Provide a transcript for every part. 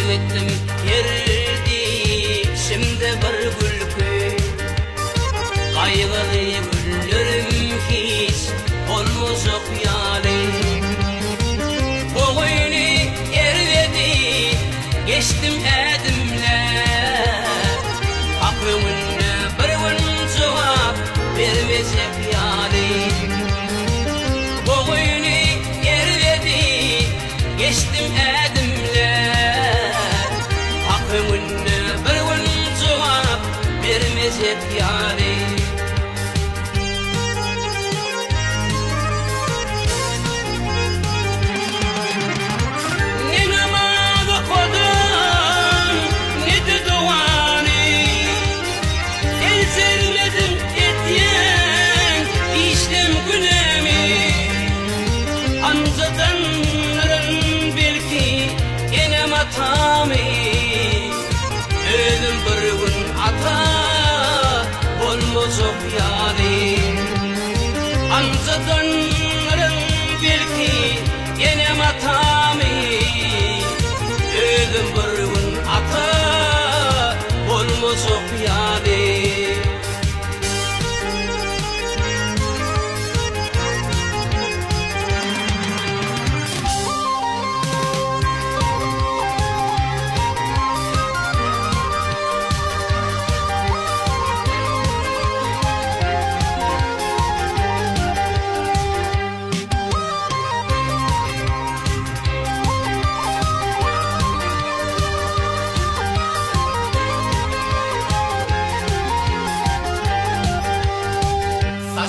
ettim yerdi şimdi bir gülkü. Kaygılı güllerim hiç olmazok yâli. Boğuyunu ervedi geçtim edimler. Aklımın bir gün cevap vermeyecek yâli. Boğuyunu ervedi geçtim edimler. Aklımın bir gün cevap vermeyecek yâli. Ölüm bir gün ata olmazok yâli. Anzadanların belki yine matami. Ölüm bir gün ata olmazok yâli.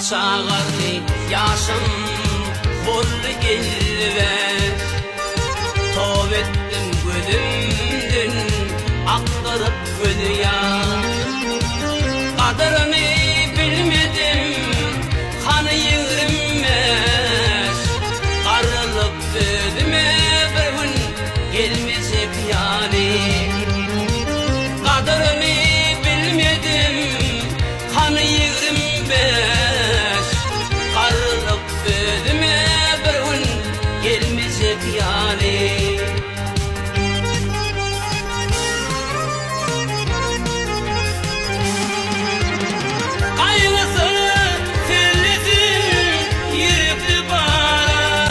Saçağarlı yaşım bol elver.